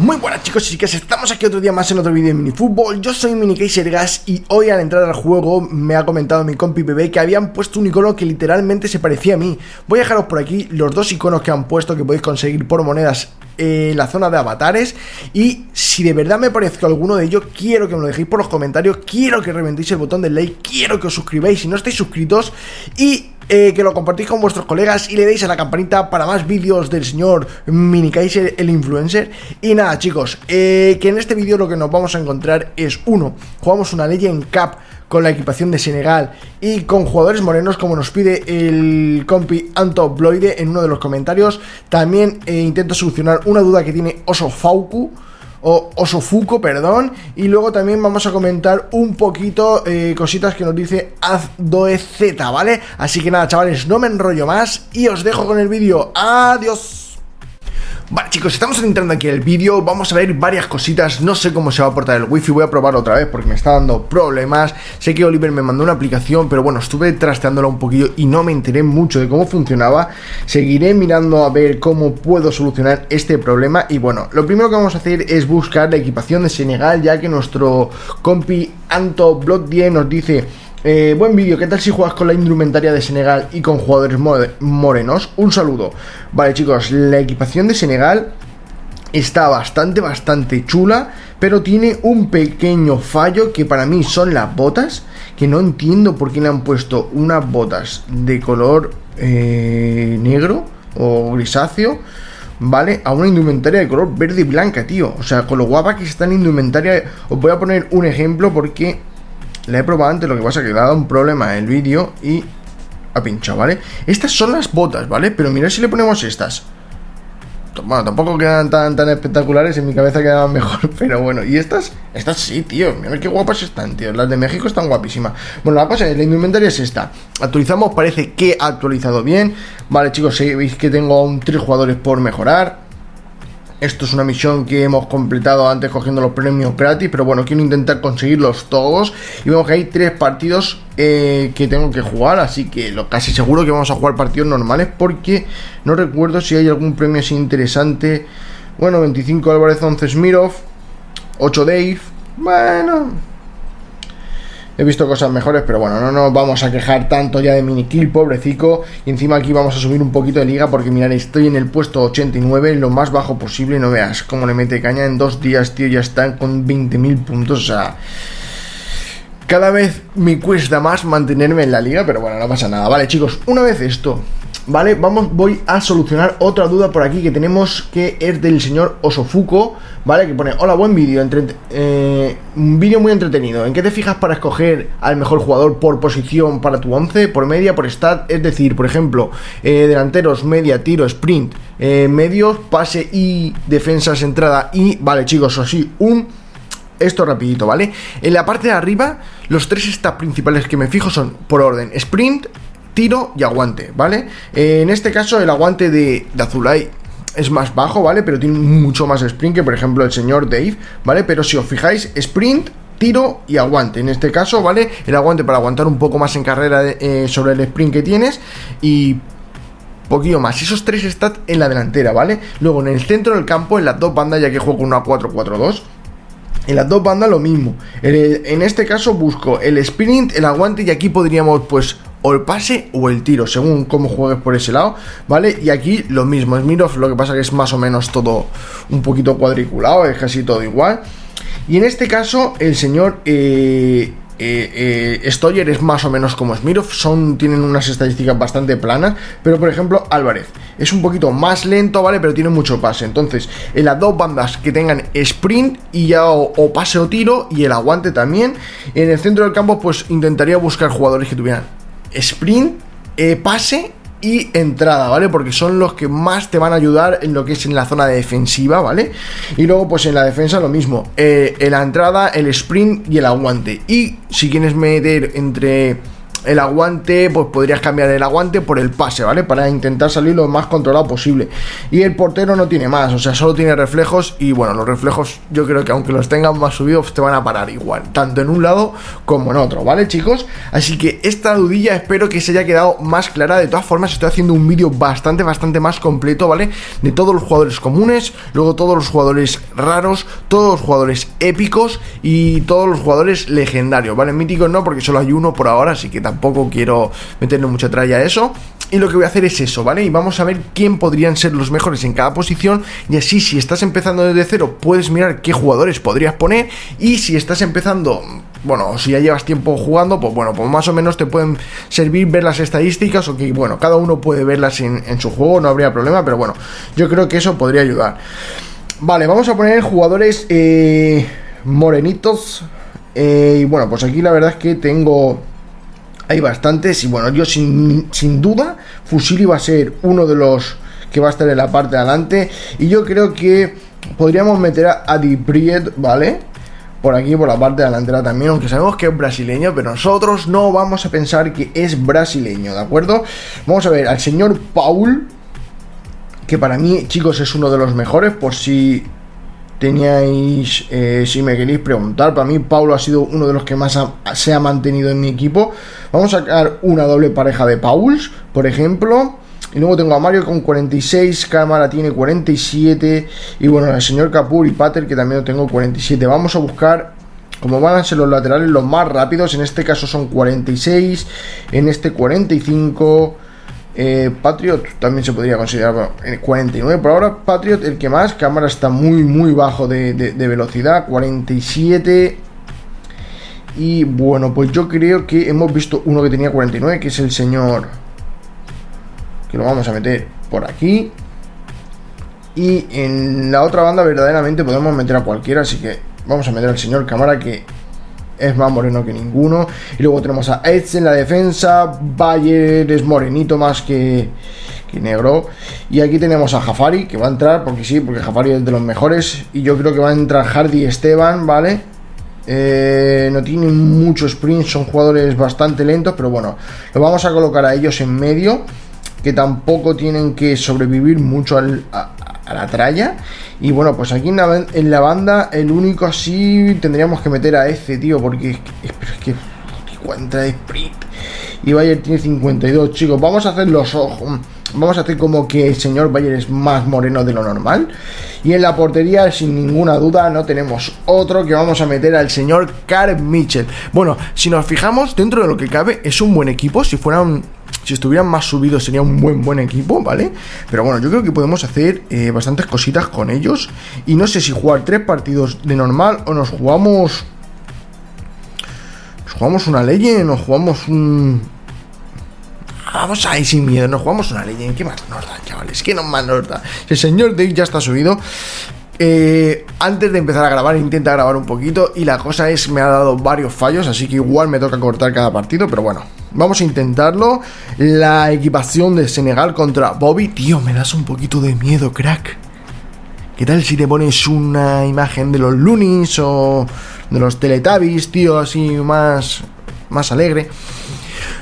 Muy buenas chicos y chicas, estamos aquí otro día más en otro vídeo de minifútbol. Yo soy MiniKaiserGas y hoy al entrar al juego me ha comentado mi compi bebé que habían puesto un icono que literalmente se parecía a mí. Voy a dejaros por aquí los dos iconos que han puesto que podéis conseguir por monedas en la zona de avatares. Y si de verdad me parezco alguno de ellos, quiero que me lo dejéis por los comentarios, quiero que reventéis el botón del like, quiero que os suscribáis si no estáis suscritos y que lo compartís con vuestros colegas y le deis a la campanita para más vídeos del señor MiniKaiser, el influencer. Y nada chicos, que en este vídeo lo que nos vamos a encontrar es jugamos una Legend Cup con la equipación de Senegal y con jugadores morenos como nos pide el compi Antobloide en uno de los comentarios. También intento solucionar una duda que tiene Osofuco, perdón. Y luego también vamos a comentar un poquito cositas que nos dice Azdoez, ¿vale? Así que nada chavales, no me enrollo más y os dejo con el vídeo. Adiós. Vale chicos, estamos entrando aquí en el vídeo, vamos a ver varias cositas, no sé cómo se va a portar el wifi, voy a probar otra vez porque me está dando problemas. Sé que Oliver me mandó una aplicación, pero bueno, estuve trasteándola un poquillo y no me enteré mucho de cómo funcionaba. Seguiré mirando a ver cómo puedo solucionar este problema y bueno, lo primero que vamos a hacer es buscar la equipación de Senegal, ya que nuestro compi Antobloide nos dice: buen vídeo, ¿qué tal si juegas con la indumentaria de Senegal y con jugadores morenos? Un saludo. Vale chicos, la equipación de Senegal está bastante chula, pero tiene un pequeño fallo que para mí son las botas, que no entiendo por qué le han puesto unas botas de color negro o grisáceo, ¿vale? A una indumentaria de color verde y blanca, tío. O sea, con lo guapa que está en indumentaria. Os voy a poner un ejemplo porque la he probado antes, lo que pasa es que le ha dado un problema en el vídeo y ha pinchado, ¿vale? Estas son las botas, ¿vale? Pero mirad si le ponemos estas. Bueno, tampoco quedan tan espectaculares, en mi cabeza quedaban mejor, pero bueno. Y estas sí, tío, mirad qué guapas están, tío. Las de México están guapísimas. Bueno, la cosa es, la indumentaria es esta. Actualizamos, parece que ha actualizado bien. Vale, chicos, veis que tengo aún 3 jugadores por mejorar. Esto es una misión que hemos completado antes cogiendo los premios gratis, pero bueno, quiero intentar conseguirlos todos. Y vemos que hay 3 partidos que tengo que jugar, así que casi seguro que vamos a jugar partidos normales porque no recuerdo si hay algún premio así interesante. Bueno, 25 Álvarez, 11 Smirov, 8 Dave, bueno, he visto cosas mejores, pero bueno, no nos vamos a quejar tanto ya de minikill, pobrecico. Y encima aquí vamos a subir un poquito de liga porque mirad, estoy en el puesto 89, lo más bajo posible. No veas cómo le mete caña en 2 días, tío, ya están con 20.000 puntos. O sea, cada vez me cuesta más mantenerme en la liga, pero bueno, no pasa nada. Vale chicos, una vez esto, vale, voy a solucionar otra duda por aquí que tenemos, que es del señor Osofuco, vale, que pone: hola, buen vídeo, un vídeo muy entretenido. ¿En qué te fijas para escoger al mejor jugador por posición para tu 11? Por media, por stat, es decir, por ejemplo, delanteros, media, tiro, sprint, medios, pase y defensas, entrada y... Vale chicos, así, esto rapidito, ¿vale? En la parte de arriba, los 3 stats principales que me fijo son por orden: sprint, tiro y aguante, ¿vale? En este caso el aguante de Azulay es más bajo, ¿vale? Pero tiene mucho más sprint que por ejemplo el señor Dave, ¿vale? Pero si os fijáis, sprint, tiro y aguante. En este caso, ¿vale? El aguante para aguantar un poco más en carrera sobre el sprint que tienes y poquillo más. Esos 3 stats en la delantera, ¿vale? Luego en el centro del campo, en las 2 bandas, ya que juego con una 4-4-2, en las 2 bandas lo mismo. En este caso busco el sprint, el aguante y aquí podríamos pues o el pase o el tiro, según cómo juegues por ese lado, ¿vale? Y aquí lo mismo, Smirov, lo que pasa que es más o menos todo un poquito cuadriculado, es casi todo igual. Y en este caso el señor Stoyer es más o menos como Smirov, tienen unas estadísticas bastante planas, pero por ejemplo Álvarez es un poquito más lento, ¿vale? Pero tiene mucho pase. Entonces en las 2 bandas que tengan sprint y ya o pase o tiro y el aguante también. En el centro del campo pues intentaría buscar jugadores que tuvieran sprint, pase y entrada, ¿vale? Porque son los que más te van a ayudar en lo que es en la zona defensiva, ¿vale? Y luego pues en la defensa lo mismo, en la entrada, el sprint y el aguante. Y si quieres meter entre el aguante, pues podrías cambiar el aguante por el pase, ¿vale? Para intentar salir lo más controlado posible. Y el portero no tiene más, o sea, solo tiene reflejos. Y bueno, los reflejos yo creo que aunque los tengan más subidos te van a parar igual, tanto en un lado como en otro, ¿vale, chicos? Así que esta dudilla espero que se haya quedado más clara. De todas formas estoy haciendo un vídeo bastante más completo, ¿vale? De todos los jugadores comunes, luego todos los jugadores raros, todos los jugadores épicos y todos los jugadores legendarios, ¿vale? Míticos no, porque solo hay uno por ahora, así que tampoco quiero meterle mucha tralla a eso. Y lo que voy a hacer es eso, ¿vale? Y vamos a ver quién podrían ser los mejores en cada posición. Y así, si estás empezando desde cero, puedes mirar qué jugadores podrías poner. Y si estás empezando, bueno, si ya llevas tiempo jugando, pues bueno, pues más o menos te pueden servir ver las estadísticas. O que, bueno, cada uno puede verlas en su juego, no habría problema. Pero bueno, yo creo que eso podría ayudar. Vale, vamos a poner jugadores morenitos. Y bueno, pues aquí la verdad es que hay bastantes. Y bueno, yo sin duda Fusili va a ser uno de los que va a estar en la parte de adelante. Y yo creo que podríamos meter a Dipriet, ¿vale? Por aquí, por la parte delantera también, aunque sabemos que es brasileño, pero nosotros no vamos a pensar que es brasileño, ¿de acuerdo? Vamos a ver al señor Paul, que para mí, chicos, es uno de los mejores. Por si teníais, si me queréis preguntar, para mí Paulo ha sido uno de los que más se ha mantenido en mi equipo. Vamos a sacar una doble pareja de Pauls, por ejemplo. Y luego tengo a Mario con 46, Cámara tiene 47. Y bueno, el señor Capur y Pater, que también lo tengo 47. Vamos a buscar, como van a ser los laterales los más rápidos. En este caso son 46, en este 45. Patriot también se podría considerar, bueno, 49 por ahora. Patriot el que más, Cámara está muy bajo de velocidad, 47. Y bueno, pues yo creo que hemos visto uno que tenía 49, que es el señor, que lo vamos a meter por aquí. Y en la otra banda verdaderamente podemos meter a cualquiera, así que vamos a meter al señor Cámara, que es más moreno que ninguno. Y luego tenemos a Edge en la defensa. Bayer es morenito más que negro. Y aquí tenemos a Jafari, que va a entrar porque sí, porque Jafari es de los mejores. Y yo creo que va a entrar Hardy Esteban, ¿vale? No tienen mucho sprint, son jugadores bastante lentos, pero bueno, lo vamos a colocar a ellos en medio, que tampoco tienen que sobrevivir mucho a la tralla. Y bueno, pues aquí en la banda el único así tendríamos que meter a ese, tío, porque es que cuenta de sprint. Y Bayer tiene 52, chicos. Vamos a hacer los ojos. Vamos a hacer como que el señor Bayer es más moreno de lo normal. Y en la portería, sin ninguna duda, no tenemos otro, que vamos a meter al señor Karl Mitchell. Bueno, si nos fijamos, dentro de lo que cabe, es un buen equipo. Si estuvieran más subidos sería un buen equipo, ¿vale? Pero bueno, yo creo que podemos hacer bastantes cositas con ellos. Y no sé si jugar 3 partidos de normal o nos jugamos una Legend, nos jugamos un... Vamos ahí sin miedo, nos jugamos una Legend. ¿Qué más nos da, chavales? ¿Qué más nos da? El señor Dave ya está subido. Antes de empezar a grabar, intenta grabar un poquito. Y la cosa es, me ha dado varios fallos, así que igual me toca cortar cada partido. Pero bueno, vamos a intentarlo. La equipación de Senegal contra Bobby. Tío, me das un poquito de miedo, crack. ¿Qué tal si te pones una imagen de los Loonies o de los Teletubbies, tío, así más alegre?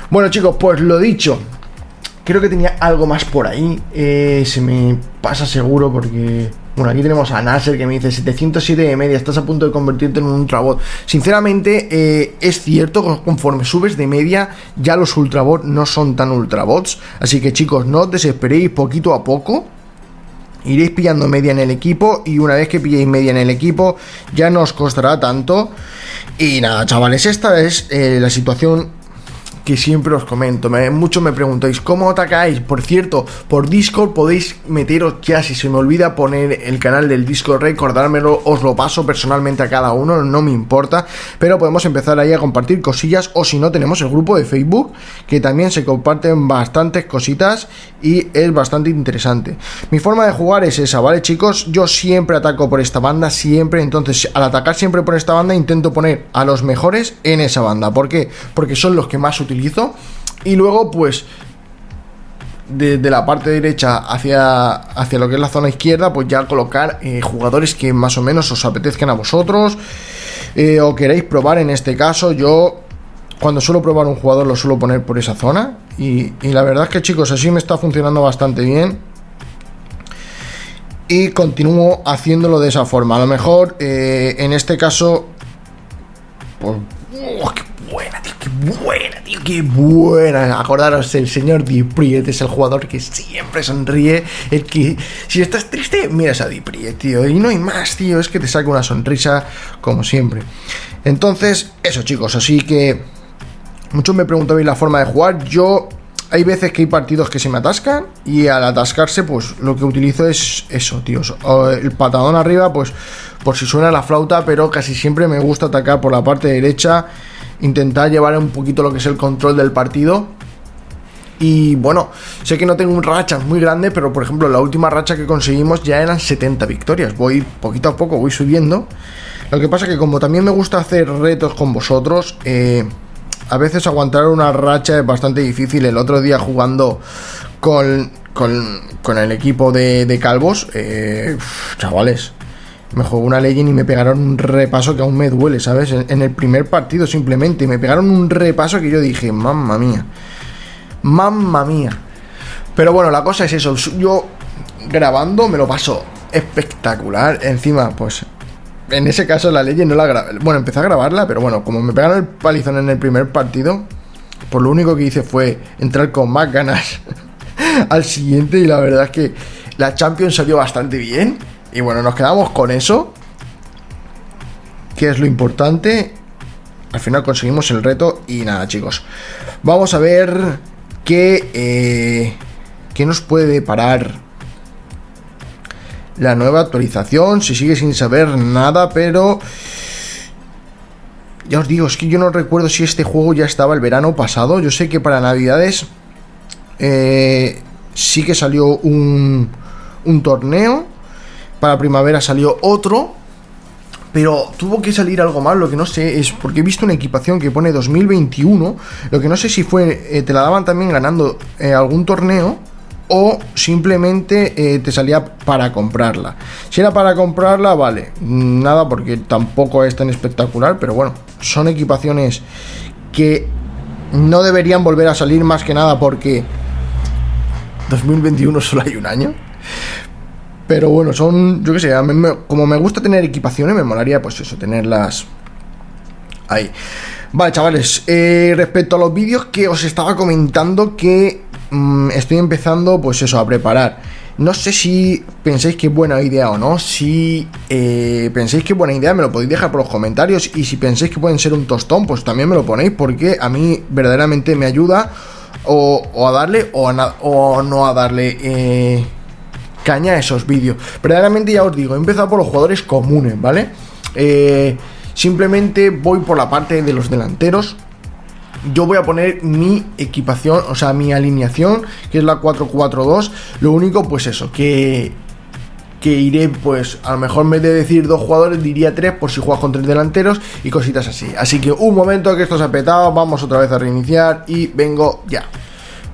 Bueno, chicos, pues lo dicho. Creo que tenía algo más por ahí. Se me pasa seguro porque... Bueno, aquí tenemos a Nasser, que me dice 707 de media, estás a punto de convertirte en un ultrabot. Sinceramente, es cierto, conforme subes de media, ya los ultrabots no son tan ultrabots. Así que, chicos, no os desesperéis, poquito a poco iréis pillando media en el equipo. Y una vez que pilléis media en el equipo, ya no os costará tanto. Y nada, chavales, esta es la situación que siempre os comento. Muchos me preguntáis ¿cómo atacáis? Por cierto, por Discord podéis meteros ya. Si se me olvida poner el canal del Discord, recordármelo, os lo paso personalmente a cada uno, no me importa. Pero podemos empezar ahí a compartir cosillas. O si no, tenemos el grupo de Facebook, que también se comparten bastantes cositas y es bastante interesante. Mi forma de jugar es esa, ¿vale, chicos? Yo siempre ataco por esta banda, siempre. Entonces, al atacar siempre por esta banda, intento poner a los mejores en esa banda. ¿Por qué? Porque son los que más utilizo. Y luego, pues, de la parte derecha hacia lo que es la zona izquierda, pues ya colocar jugadores que más o menos os apetezcan a vosotros, o queréis probar. En este caso, yo cuando suelo probar un jugador lo suelo poner por esa zona. Y la verdad es que, chicos, así me está funcionando bastante bien. Y continúo haciéndolo de esa forma. A lo mejor, en este caso... Pues, ¡qué buena, tío! ¡Qué buena, tío! ¡Qué buena! Acordaros, el señor Dipriet es el jugador que siempre sonríe. El que, si estás triste, miras a Dipriet, tío. Y no hay más, tío. Es que te saca una sonrisa como siempre. Entonces, eso, chicos. Así que... Muchos me preguntabais la forma de jugar. Yo... Hay veces que hay partidos que se me atascan y al atascarse, pues lo que utilizo es eso, tíos. El patadón arriba, pues por si suena la flauta, pero casi siempre me gusta atacar por la parte derecha, intentar llevar un poquito lo que es el control del partido. Y bueno, sé que no tengo un racha muy grande, pero por ejemplo la última racha que conseguimos ya eran 70 victorias. Voy poquito a poco, voy subiendo. Lo que pasa que como también me gusta hacer retos con vosotros, a veces aguantar una racha es bastante difícil. El otro día jugando con el equipo de calvos, chavales, me jugué una Legend y me pegaron un repaso que aún me duele, ¿sabes? En el primer partido simplemente me pegaron un repaso que yo dije, mamma mía, mamma mía. Pero bueno, la cosa es eso, yo grabando me lo paso espectacular. Encima, pues... En ese caso la Legend no la grabé. Bueno, empecé a grabarla, pero bueno, como me pegaron el palizón en el primer partido, pues lo único que hice fue entrar con más ganas al siguiente. Y la verdad es que la Champions salió bastante bien. Y bueno, nos quedamos con eso, que es lo importante. Al final conseguimos el reto. Y nada, chicos, vamos a ver qué nos puede deparar la nueva actualización. Se sigue sin saber nada, pero ya os digo, es que yo no recuerdo si este juego ya estaba el verano pasado. Yo sé que para Navidades sí que salió un torneo. Para primavera salió otro, pero tuvo que salir algo más. Lo que no sé es porque he visto una equipación que pone 2021. Lo que no sé si fue te la daban también ganando algún torneo, o simplemente te salía para comprarla. Si era para comprarla, vale, nada, porque tampoco es tan espectacular. Pero bueno, son equipaciones que no deberían volver a salir, más que nada porque 2021 solo hay un año. Pero bueno, son, yo qué sé, como me gusta tener equipaciones, me molaría pues eso, tenerlas ahí. Vale, chavales, respecto a los vídeos que os estaba comentando, que estoy empezando pues eso a preparar. No sé si pensáis que es buena idea o no. Si pensáis que es buena idea, me lo podéis dejar por los comentarios. Y si pensáis que pueden ser un tostón, pues también me lo ponéis, porque a mí verdaderamente me ayuda o a darle o no a darle caña a esos vídeos. Verdaderamente, ya os digo, he empezado por los jugadores comunes, ¿vale? Simplemente voy por la parte de los delanteros. Yo voy a poner mi equipación, o sea, mi alineación, que es la 4-4-2. Lo único, pues eso, que iré, pues, a lo mejor en vez de decir 2 jugadores, diría 3, por si juegas con 3 delanteros y cositas así. Así que un momento, que esto se ha petado, vamos otra vez a reiniciar y vengo ya.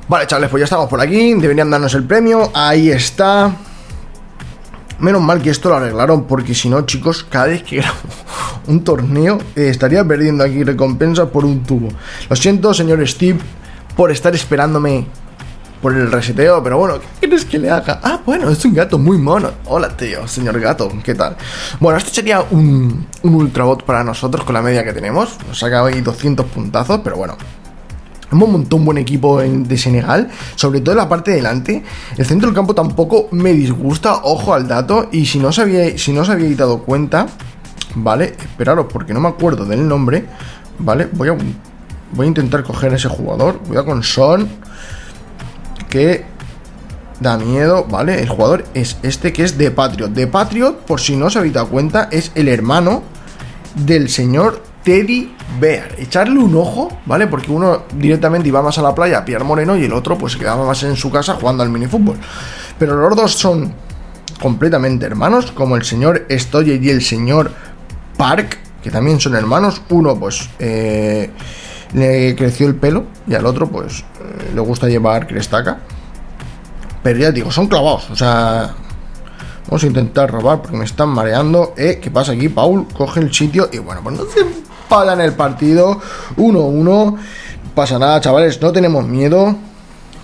Vale, chavales, pues ya estamos por aquí. Deberían darnos el premio, ahí está. Menos mal que esto lo arreglaron, porque si no, chicos, cada vez que grabo un torneo estaría perdiendo aquí recompensas por un tubo. Lo siento, señor Steve, por estar esperándome por el reseteo, pero bueno, ¿qué quieres que le haga? Ah, bueno, es un gato muy mono. Hola, tío, señor gato, ¿qué tal? Bueno, este sería un ultrabot para nosotros con la media que tenemos. Nos saca hoy 200 puntazos, pero bueno, hemos montado un buen equipo de Senegal, sobre todo en la parte de delante. El centro del campo tampoco me disgusta, ojo al dato. Y si no os habíais dado cuenta, vale, esperaros, porque no me acuerdo del nombre, vale, voy a intentar coger a ese jugador. Voy a con Son, que da miedo, vale. El jugador es este, que es de Patriot. De Patriot, por si no os habéis dado cuenta, es el hermano del señor Teddy Bear. Echarle un ojo, ¿vale? Porque uno directamente iba más a la playa a pillar moreno y el otro pues se quedaba más en su casa jugando al minifútbol. Pero los dos son completamente hermanos, como el señor Stoye y el señor Park, que también son hermanos. Uno pues le creció el pelo y al otro pues le gusta llevar crestaca. Pero ya digo, son clavados, o sea... Vamos a intentar robar porque me están mareando. ¿Qué pasa aquí? Paul coge el sitio y bueno, pues no sé empatan el partido 1-1. Pasa nada, chavales, no tenemos miedo.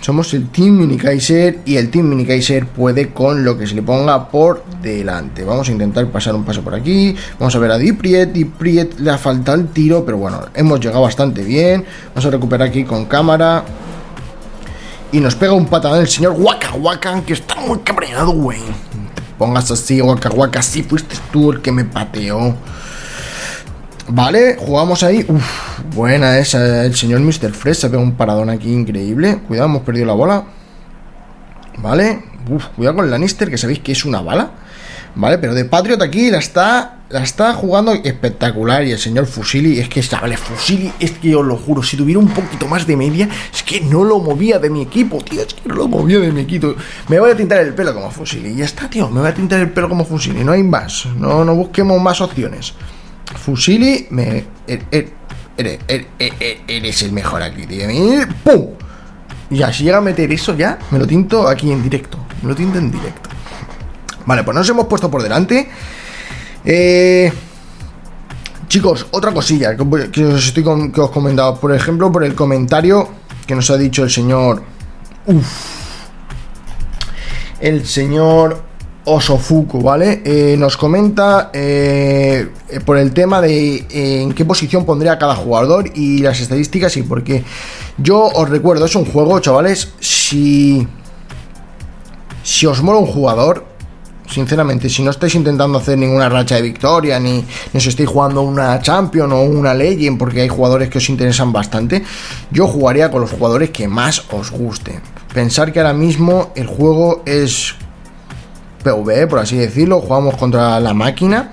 Somos el Team Mini Kaiser y el Team Mini Kaiser puede con lo que se le ponga por delante. Vamos a intentar pasar un paso por aquí. Vamos a ver a Dipriet. Dipriet le ha faltado el tiro, pero bueno, hemos llegado bastante bien. Vamos a recuperar aquí con cámara. Y nos pega un patadón el señor Waka Waka, que está muy cabreado, güey. Te pongas así, Waka Waka, sí, fuiste tú el que me pateó. Vale, jugamos ahí. Uf, buena esa. El señor Mr. Fresh se pega un paradón aquí increíble. Cuidado, hemos perdido la bola. Vale. Uf, cuidado con el Lannister, que sabéis que es una bala. Vale, pero de Patriot aquí la está jugando espectacular. Y el señor Fusili, es que, chavales, Fusili, es que os lo juro, si tuviera un poquito más de media, es que no lo movía de mi equipo, tío. Es que no lo movía de mi equipo. Me voy a tintar el pelo como Fusili. Y ya está, tío. Me voy a tintar el pelo como Fusili. No hay más. No busquemos más opciones. Fusili, eres el mejor aquí, tío. ¡Pum! Ya, si llega a meter eso ya, me lo tinto aquí en directo. Me lo tinto en directo. Vale, pues nos hemos puesto por delante. Chicos, otra cosilla que os he comentado. Por ejemplo, por el comentario que nos ha dicho el señor... El señor... Osofuku, ¿vale? Nos comenta por el tema de en qué posición pondría cada jugador y las estadísticas y por qué. Yo os recuerdo, es un juego, chavales, si os mola un jugador, sinceramente, si no estáis intentando hacer ninguna racha de victoria, ni os estáis jugando una Champion o una Legend, porque hay jugadores que os interesan bastante, yo jugaría con los jugadores que más os gusten. Pensar que ahora mismo el juego es... PvE, por así decirlo, jugamos contra la máquina.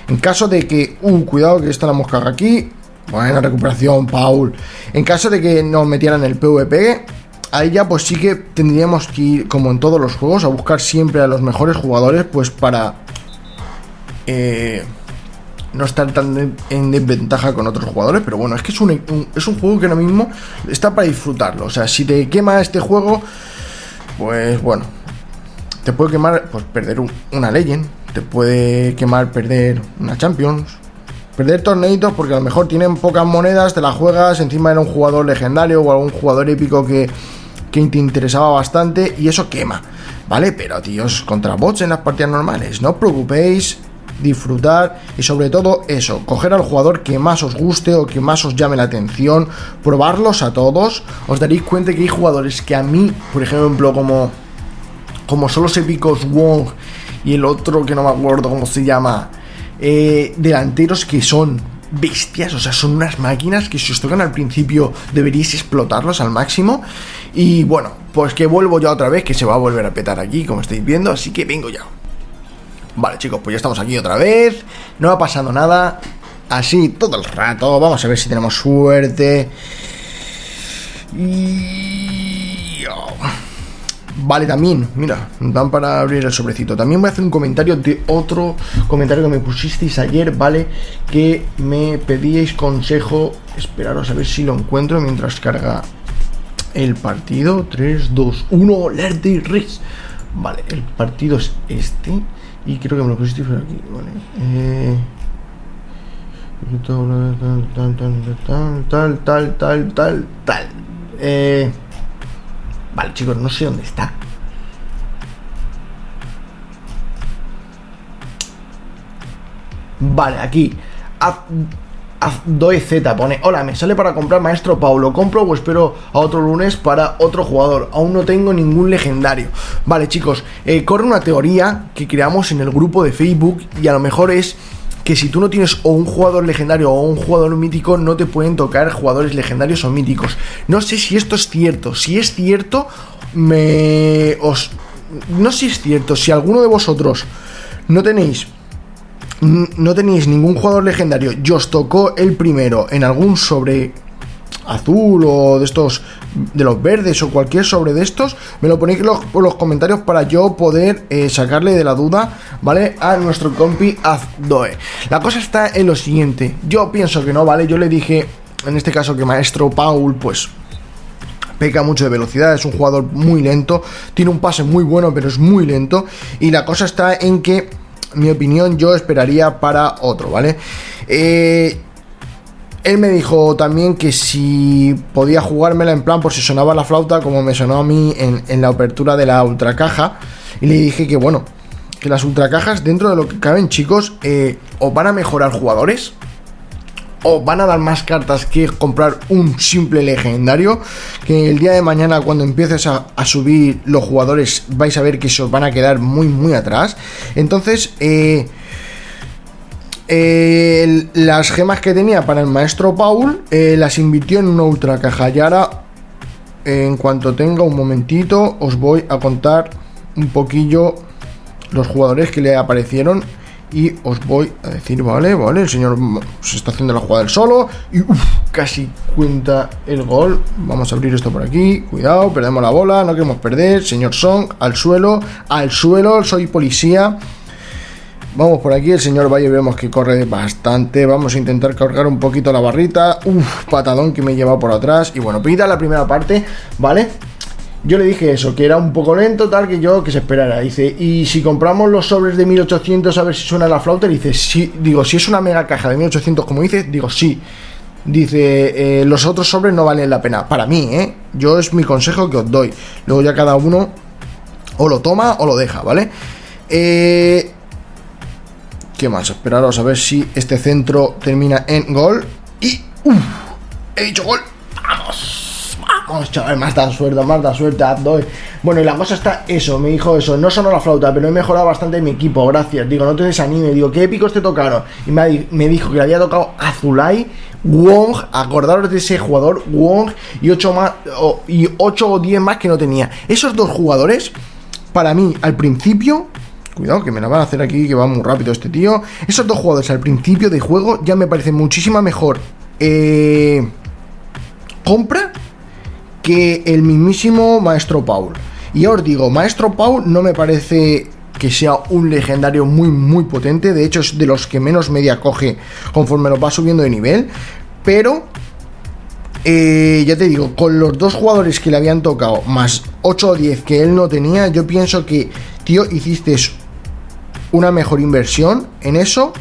En caso de que... cuidado que está la mosca aquí. Buena recuperación, Paul. En caso de que nos metieran el PvP, ahí ya pues sí que tendríamos que ir, como en todos los juegos, a buscar siempre a los mejores jugadores, pues para no estar tan en desventaja con otros jugadores. Pero bueno, es que es un juego que ahora mismo está para disfrutarlo. O sea, si te quema este juego, pues bueno, te puede quemar, pues perder una Legend, te puede quemar perder una Champions, perder torneitos, porque a lo mejor tienen pocas monedas, te la juegas, encima era un jugador legendario o algún jugador épico que te interesaba bastante y eso quema, ¿vale? Pero tíos, contra bots en las partidas normales, no os preocupéis, disfrutar y sobre todo eso, coger al jugador que más os guste o que más os llame la atención, probarlos a todos. Os daréis cuenta que hay jugadores que a mí, por ejemplo, como son los épicos Wong y el otro que no me acuerdo cómo se llama, delanteros que son bestias, o sea, son unas máquinas que si os tocan al principio deberíais explotarlos al máximo. Y bueno, pues que vuelvo ya otra vez, que se va a volver a petar aquí, como estáis viendo, así que vengo ya. Vale, chicos, pues ya estamos aquí otra vez, no ha pasado nada, así todo el rato. Vamos a ver si tenemos suerte. Vale, también, mira, dan para abrir el sobrecito. También voy a hacer un comentario de otro comentario que me pusisteis ayer, ¿vale? Que me pedíais consejo. Esperaros a ver si lo encuentro mientras carga el partido. 3, 2, 1, Lardy Riz. Vale, el partido es este. Y creo que me lo pusisteis por aquí, ¿vale? Tal. Vale, chicos, no sé dónde está. Vale, aquí Azdoez pone: hola, me sale para comprar Maestro Paulo. ¿Compro o espero a otro lunes para otro jugador? Aún no tengo ningún legendario. Vale, chicos, corre una teoría que creamos en el grupo de Facebook y a lo mejor es que si tú no tienes o un jugador legendario o un jugador mítico, no te pueden tocar jugadores legendarios o míticos. No sé si esto es cierto. Si es cierto, no sé si es cierto. Si alguno de vosotros no tenéis ningún jugador legendario y os tocó el primero en algún sobre azul o de estos, de los verdes o cualquier sobre de estos, me lo ponéis por los comentarios para yo poder sacarle de la duda, ¿vale? A nuestro compi Azdoe. La cosa está en lo siguiente, yo pienso que no, ¿vale? Yo le dije, en este caso, que Maestro Paul, pues peca mucho de velocidad, es un jugador muy lento, tiene un pase muy bueno, pero es muy lento, y la cosa está en que, mi opinión, yo esperaría para otro, ¿vale? Él me dijo también que si podía jugármela en plan por si sonaba la flauta como me sonó a mí en la apertura de la ultracaja. Y le dije que bueno, que las ultracajas dentro de lo que caben, chicos, os van a mejorar jugadores, os van a dar más cartas que comprar un simple legendario, que el día de mañana cuando empieces a subir los jugadores vais a ver que se os van a quedar muy muy atrás. Entonces las gemas que tenía para el maestro Paul las invirtió en una ultra caja. Y ahora, en cuanto tenga un momentito, os voy a contar un poquillo los jugadores que le aparecieron y os voy a decir, vale, el señor se está haciendo la jugada del solo y casi cuenta el gol. Vamos a abrir esto por aquí, cuidado, perdemos la bola, no queremos perder. Señor Song, al suelo, soy policía. Vamos por aquí, el señor Valle vemos que corre bastante. Vamos a intentar cargar un poquito la barrita. Patadón que me lleva por atrás. Y bueno, pida la primera parte, ¿vale? Yo le dije eso, que era un poco lento, tal, que se esperara. Dice, y si compramos los sobres de 1800 a ver si suena la flauta. Dice, sí, digo, si es una mega caja de 1800 como dices, digo, sí. Dice, los otros sobres no valen la pena. Para mí, yo es mi consejo que os doy. Luego ya cada uno o lo toma o lo deja, ¿vale? ¿Qué más? Esperaros a ver si este centro termina en gol. Y... he dicho gol. Vamos, chaval, más da suerte, doy. Bueno, y la cosa está eso, me dijo eso. No sonó la flauta, pero he mejorado bastante mi equipo, gracias. Digo, no te desanimes, digo, ¿qué épicos te tocaron? Y me dijo que le había tocado Azulay, Wong, acordaros de ese jugador, Wong, y 8 o 10 más que no tenía. Esos dos jugadores, para mí, al principio... Cuidado, que me la van a hacer aquí, que va muy rápido este tío. Esos dos jugadores al principio de juego ya me parece muchísima mejor compra que el mismísimo Maestro Paul. Y ya os digo, Maestro Paul no me parece que sea un legendario muy muy potente. De hecho es de los que menos media coge conforme lo va subiendo de nivel. Pero ya te digo, con los dos jugadores que le habían tocado más 8 o 10 que él no tenía, yo pienso que, tío, hiciste una mejor inversión en eso,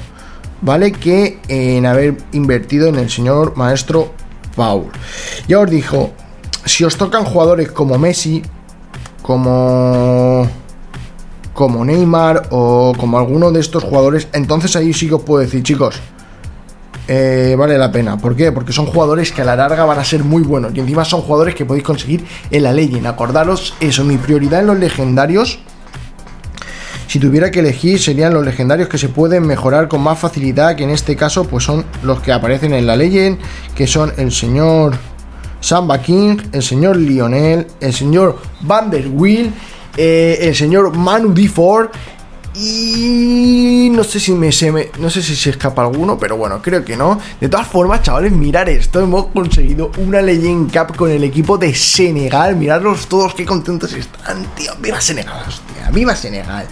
¿vale? Que en haber invertido en el señor Maestro Paul. Ya os dijo, si os tocan jugadores como Messi, como Neymar o como alguno de estos jugadores, entonces ahí sí que os puedo decir, chicos, vale la pena. ¿Por qué? Porque son jugadores que a la larga van a ser muy buenos y encima son jugadores que podéis conseguir en la Legend. Acordaros eso, mi prioridad en los legendarios, si tuviera que elegir, serían los legendarios que se pueden mejorar con más facilidad, que en este caso pues son los que aparecen en la Legend, que son el señor Samba King, el señor Lionel, el señor Van der Wiel, el señor Manu D4 y no sé si no sé si se escapa alguno, pero bueno, creo que no. De todas formas, chavales, mirar esto, hemos conseguido una Legend Cup con el equipo de Senegal. Miradlos todos, qué contentos están, tío. Viva Senegal, hostia, viva Senegal.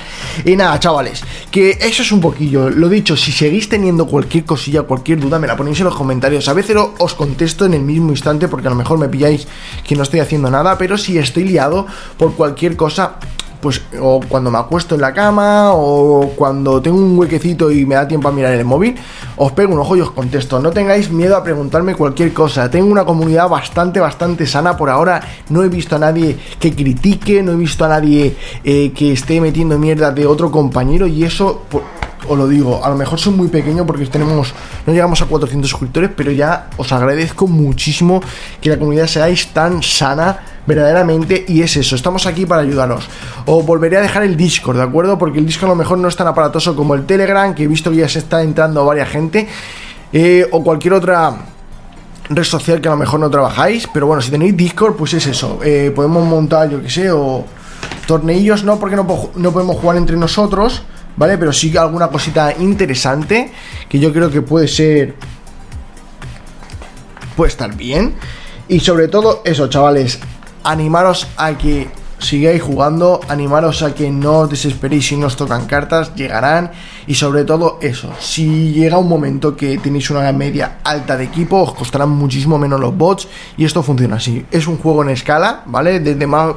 Y nada, chavales, que eso es un poquillo. Lo dicho, si seguís teniendo cualquier cosilla, cualquier duda, me la ponéis en los comentarios. A veces os contesto en el mismo instante porque a lo mejor me pilláis que no estoy haciendo nada, pero si estoy liado por cualquier cosa, pues o cuando me acuesto en la cama o cuando tengo un huequecito y me da tiempo a mirar el móvil, os pego un ojo y os contesto. No tengáis miedo a preguntarme cualquier cosa. Tengo una comunidad bastante sana por ahora. No he visto a nadie que critique, no he visto a nadie que esté metiendo mierda de otro compañero, y eso os lo digo, a lo mejor soy muy pequeño porque no llegamos a 400 suscriptores, pero ya os agradezco muchísimo que la comunidad seáis tan sana verdaderamente, y es eso, estamos aquí para ayudaros. Os volveré a dejar el Discord, ¿de acuerdo? Porque el Discord a lo mejor no es tan aparatoso como el Telegram, que he visto que ya se está entrando varias gente, o cualquier otra red social que a lo mejor no trabajáis, pero bueno, si tenéis Discord, pues es eso, podemos montar, yo que sé, o torneillos, no, porque no podemos jugar entre nosotros, ¿vale? Pero sí alguna cosita interesante que yo creo que puede estar bien. Y sobre todo eso, chavales, animaros a que sigáis jugando, animaros a que no os desesperéis si no os tocan cartas, llegarán. Y sobre todo eso, si llega un momento que tenéis una media alta de equipo, os costarán muchísimo menos los bots. Y esto funciona así, es un juego en escala, ¿vale?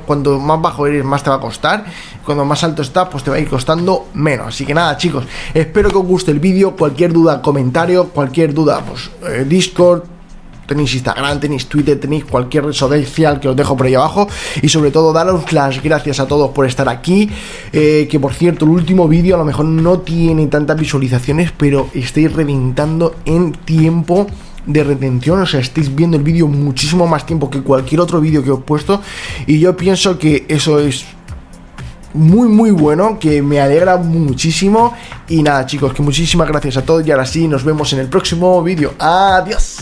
Cuando más bajo eres, más te va a costar. Cuando más alto estás, pues te va a ir costando menos. Así que nada, chicos, espero que os guste el vídeo. Cualquier duda, comentario, cualquier duda, pues Discord, tenéis Instagram, tenéis Twitter, tenéis cualquier red social que os dejo por ahí abajo. Y sobre todo daros las gracias a todos por estar aquí, que por cierto el último vídeo a lo mejor no tiene tantas visualizaciones, pero estáis reventando en tiempo de retención. O sea, estáis viendo el vídeo muchísimo más tiempo que cualquier otro vídeo que os he puesto. Y yo pienso que eso es muy bueno, que me alegra muchísimo. Y nada, chicos, que muchísimas gracias a todos. Y ahora sí, nos vemos en el próximo vídeo. Adiós.